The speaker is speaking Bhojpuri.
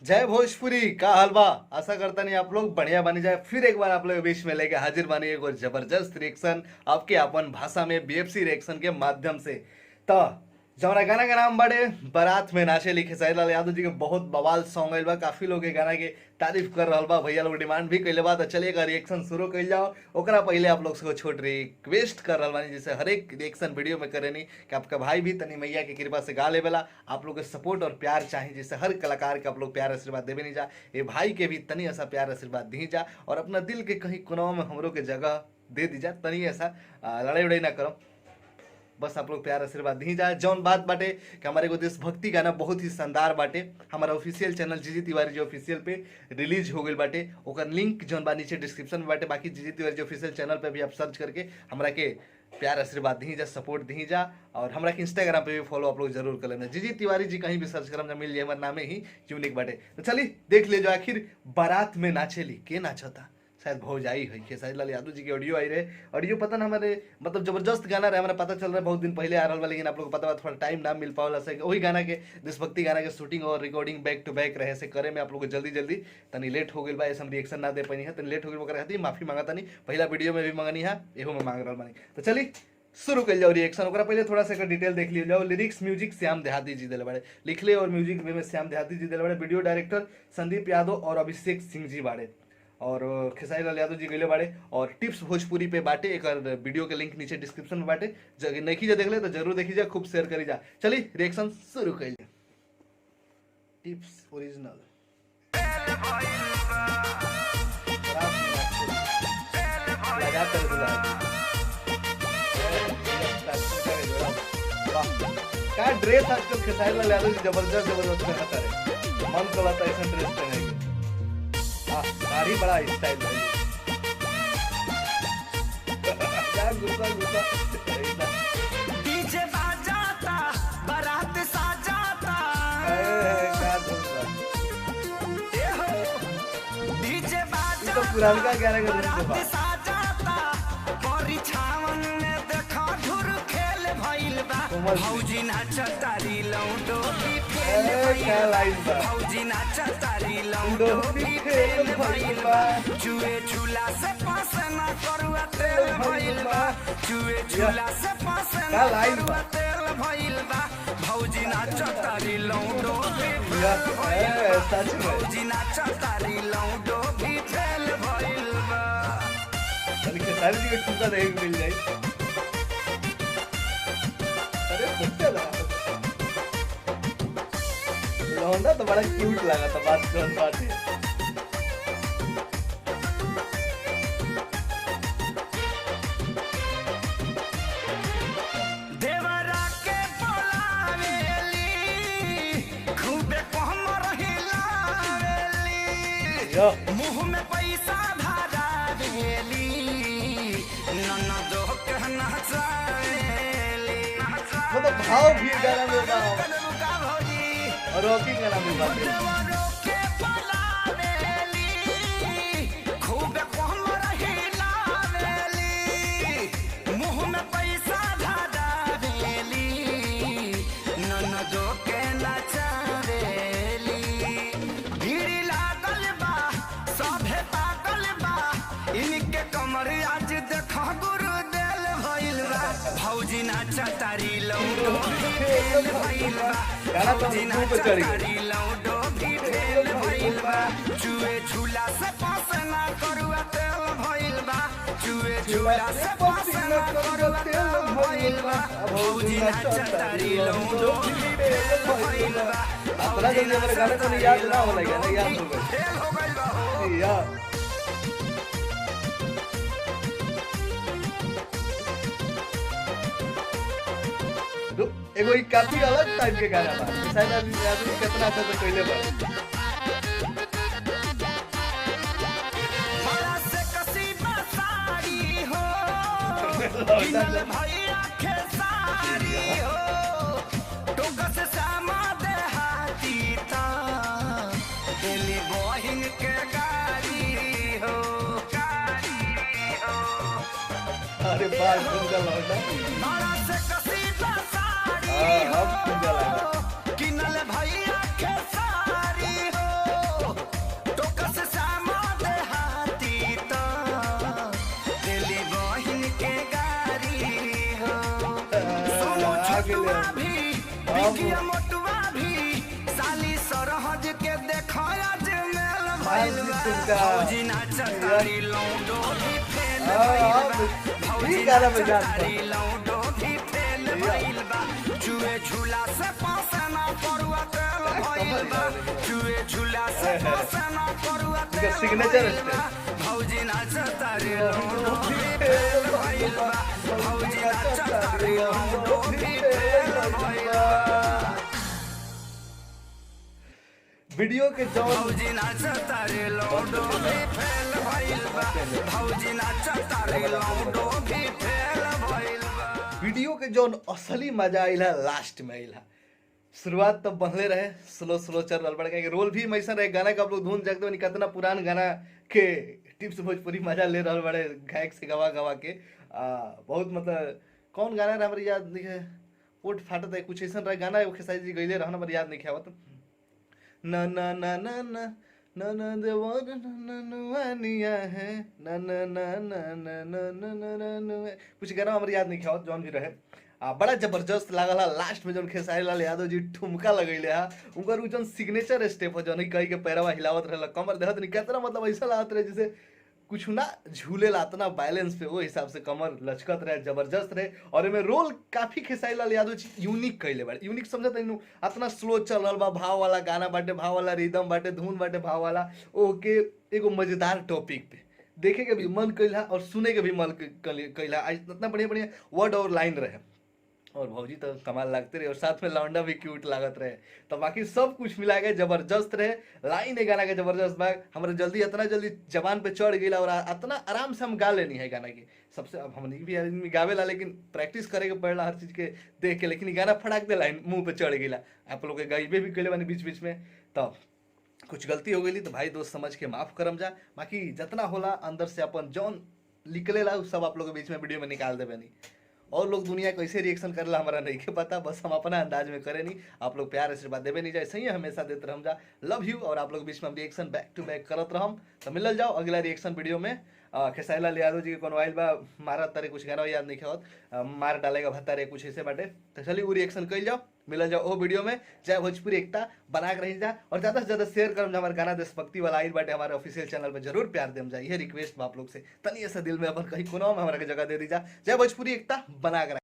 जय भोजपुरी का हलवा। आशा करता नहीं आप लोग बढ़िया बनी जाए। फिर एक बार आप लोग बीच में लेके हाजिर बनी एक और जबरदस्त रिएक्शन आपके अपन भाषा में बीएफसी रिएक्शन के माध्यम से। तो जौना गाना का नाम बड़े बारात में नाचे लिखे खेसारी लाल यादव जी के बहुत बवाल सॉन्ग आइल बा। काफी लोग ये गाना के तारीफ कर रहा बा, भैया लोग डिमांड भी कैले बा। तो चलिए रिएक्शन शुरू कर जाओ। ओकरा पहले आप लोग से छोट रिक्वेस्ट कर रहा बानी, जैसे हर एक रिएक्शन वीडियो में करे नहीं कि आपका भाई भी तनी मैया की कृपा से गा लेवेला। आप लोग के सपोर्ट और प्यार चाहिए, जैसे हर कलाकार के आप लोग प्यार आशीर्वाद देवे नहीं जा। ये भाई के भी तनी ऐसा प्यार आशीर्वाद दी जा और अपना दिल के कहीं कोनाव में हमरों के जगह दे दी जा। तनी ऐसा लड़ाई उड़ाई ना करो, बस आप लोग प्यार आशीर्वाद दी जाए। जौन बात बाटे कि हमारे को देशभक्ति गाना बहुत ही शानदार बाटे, हमारा ऑफिशियल चैनल जीजी तिवारी जी ऑफिशियल पे रिलीज हो गई बाटे। ओकर लिंक जौन बा नीचे डिस्क्रिप्शन में बाटे। बाकी जीजी तिवारी जी ऑफिशियल चैनल पे भी आप सर्च करके हमरा के प्यार आशीर्वाद दी जा, सपोर्ट दी जा। और हमरा के इंस्टाग्राम पे भी फॉलो आप लोग जरूर कर लेना। जीजी तिवारी जी कहीं भी सर्च करम ना मिल जाए, हमारे नामे ही यूनिक बाटे। तो चलिए देख ले जो आखिर बारात में नाचेली के नाचता। शायद भौजाई है खेसारी लाल यादव जी की ऑडियो आई रहे। ऑडियो पता ना हमारे मतलब जबरदस्त गाना रहे, हमारा पता चल रहा है बहुत दिन पहले आ रहा है, लेकिन आप लोग को पता थोड़ा टाइम ना मिल पावला से वही गाना के देशभक्ति गाना के शूटिंग और रिकॉर्डिंग बैक टू बैक रहे से करे में आप लोग को जल्दी जल्दी तनी लेट हो गई बा। ऐसा हम रिएक्शन ना दे पानी है, तनी लेट हो गई खातिर माफी मांगा तनी। पहला वीडियो में भी मांगनी है, एहो में मांग रहा बानी। तो चलिए शुरू कर जाओ रिएक्शन। ओकरा पहले थोड़ा सा डिटेल देख लियो जाओ। लिरिक्स म्यूजिक श्याम देहाती जी दिले बड़े लिखले और म्यूजिक में श्याम देहाती जी दिले बड़े। वीडियो डायरेक्टर संदीप यादव और अभिषेक सिंह जी बाड़े और खेसारी लाल यादव जी गईले बाड़े। और टिप्स भोजपुरी पे बाटे, एक वीडियो के लिंक नीचे डिस्क्रिप्शन में बाटे। नहीं जा देख ले तो जरूर देखी जा, खूब शेयर करी जा। चलिए रिएक्शन शुरू कर ले। टिप्स ओरिजिनल क्या ड्रेस आजकल खेसारी लाल यादव जी जबरदस्त जबरदस्त पहनता है। मन को लगता है ऐसा ड्रेस पहनेंगे। साड़ी बड़ा स्टाइल है। क्या गुस्सा गुस्सा डीजे बजाता बारात सजाता क्या गुस्सा। ए हो डीजे ये तो बजाता पुरानका गाना का बारात गुस्सा बा। सजाता परिछावन में देखा धुर खेल भइल बा। कोमल जी। भौजी नाचतारी लौंडो भी खेल क्या भइल लाइन बा। भौजी नाचतारी लौंडो भी खेल भइल बा। जुए झूला से पास ना करुआ तेल भइल बा। जुए झूला से पास क्या ना लाइन करुआ बा। तेल भइल बा। भौजी नाचतारी लौंडो भी या, फेल भइल बा। सच में। भौजी नाचतारी लौंडो भी फेल भइल बा। चल खेसारी जी के ठुमका देखे के मिल जाए। अरे बच्चा लगा लौंडा तो बड़ा क्यूट लगा था। बात कौन बात है। देवरा के बोलावेली खूबे कहमर हिलावेली या। मुंह में पैसा धरावेली ननदो के नचावेली। मतलब भाव भी गाना में बा रुका भौजी और रॉकिंग गाना में बात है। देवरों के बोलावेली खूबे कहमर हिलावेली मुंह में पैसा धरावेली ननदो के नचावेली। भीड़ लागल बा सभे पागल बा इनके कमर आज देखा गुरु देल भइल बा। भौजी नाचतारी लौंडो भी फेल भइल बा। गाना तो भौजी मुंह पे चढ़ गया। नाचतारी लौंडो भी फेल भइल बा। जुए झूला से पास ना करुआ तेल भइल बा। जुए झूला से पास ना करुआ तेल भइल बा। भौजी नाचतारी लौंडो भी फेल भइल बा। अपना जल्दी हमारे गाने को नहीं याद ना होला, गाना याद हो गया। फेल हो गइल बा हो। या एगो काफी अलग टाइप के गाना बा। शायद आदमी कितना अच्छा से कइले बा। बड़ा से कसीबा साड़ी हो किनल भैया खेसारी हो टोका से सामा देहाती ता दिल्ली बोहिंग के गाड़ी हो अरे बात सुनकर लौटा। बड़ा से कसीबा साड़ी अब सुनकर लगा। हो किनल भैया खेसारी हो के लिए छोटुआ भी बिकिया मोटुआ भी साली सरहज के देखया जे मेल भइल बा भौजी नाचतारी लौंडो भी फेल भइल बा भौजी नाचतारी लौंडो भी फेल भइल बा जुए झूला से पासना परुआ तेल भइल बा जुए झूला से पासना परुआ तेल सिग्नेचर भइल बा भौजी नाचतारी लौंडो भी फेल भइल बा भौजी नाचतारी लौंडो भी फेल भइल बा वीडियो के जौन भौजी नाचतारी लौंडो भी फेल भइल बा भौजी नाचतारी लौंडो भी फेल भइल बा वीडियो के जौन असली मजा आइला लास्ट में आइला। शुरुआत तो बनले रहे, स्लो स्लो चल रहा बड़ा के रोल भी ऐसा रहे गाना का आप लोग धुन जगते नहीं कितना पुरान गाना के टिप्स भोजपुरी मजा ले रहा बड़े गायक से गवा गवा के बहुत मतलब कौन गाना रहा हमारे याद नहीं है, पोट फाटत है कुछ ऐसा रहा गाना खेसारी जी गईले रहना हमारे याद नहीं आवत ना ना ना ना ना ना ना देवर ननुआनिया है ना ना ना ना ना ना ना ना ना कुछ गाना हमारे याद नहीं आवत जौन भी रहे बड़ा जबरदस्त लागल है। लास्ट में जौन खेसारी लाल यादव जी ठुमका लगैले है उनकर उ जौन सिग्नेचर स्टेप है जौन कही के पैरवा हिलावत रहल कमर देहत नहीं कितना मतलब ऐसा लागत रहे जैसे कुछ ना झूले लातना बैलेंस पे वो हिसाब से कमर लचकत रहे जबरदस्त रहे। और एमे रोल काफी खेसारी लाल यादव जी यूनिक कैले बाटे, यूनिक समझत नहीं इतना स्लो चल रहा बा, भाव वाला गाना बाटे, भाव वाला रिदम बाटे, धुन बाटे भाव वाला ओके एगो मजेदार टॉपिक पे देखे के भी मन कैला और सुने के भी मन कैला। इतना बढ़िया बढ़िया वर्ड और लाइन रहे और भौजी तो कमाल लगते रहे और साथ में लौंडा भी क्यूट लागत रहे। तो बाकी सब कुछ मिला के जबरदस्त रहे। लाइन है गाना के जबरदस्त बा, हमारे जल्दी इतना जल्दी जबान पे चढ़ गई और इतना आराम से हम गा लेनी है गाना की। सबसे अब हमने भी आदमी गावेला लेकिन प्रैक्टिस करे के पड़ला हर चीज के देख के, लेकिन गाना फटाक दे लाइन मुंह पे चढ़ गई। आप लोग के गाइबे भी कैले बानी बीच बीच में, तो कुछ गलती हो गई तो भाई दोस्त समझ के माफ करम जा। बाकी जितना होला अंदर से अपन जौन निकलेला सब आप लोग के बीच में वीडियो में निकाल देवे नहीं। और लोग दुनिया कैसे रिएक्शन करेला हमारा नहीं के पता, बस हम अपना अंदाज में करे नहीं। आप लोग प्यार आशीर्वाद देवे नहीं जाए, सही है हमेशा देते रह जा। Love you. और आप लोग बीच में हम रिएक्शन बैक टू बैक करत रहम। तो मिलल जाओ अगला रिएक्शन वीडियो में। खेसारी लाल यादव जी के कोनो आइल बा मारा तारे कुछ गाना याद नहीं होत, मार डालेगा भत्तारे कुछ ऐसे बाटे। तो चलिए वो रिएक्शन कल जाओ, मिलल जाओ वो वीडियो में। जय भोजपुरी एकता बना के रही जा और ज्यादा से ज्यादा शेयर करम। हमारे गाना देशभक्ति वाला आइल बाटे हमारे ऑफिशियल चैनल पर जरूर प्यार देम जा, ये रिक्वेस्ट आप लोग से। तनी ऐसा दिल में अपन कहीं कोनो में हमारा जगह दे दी जा। जय भोजपुरी एकता बना के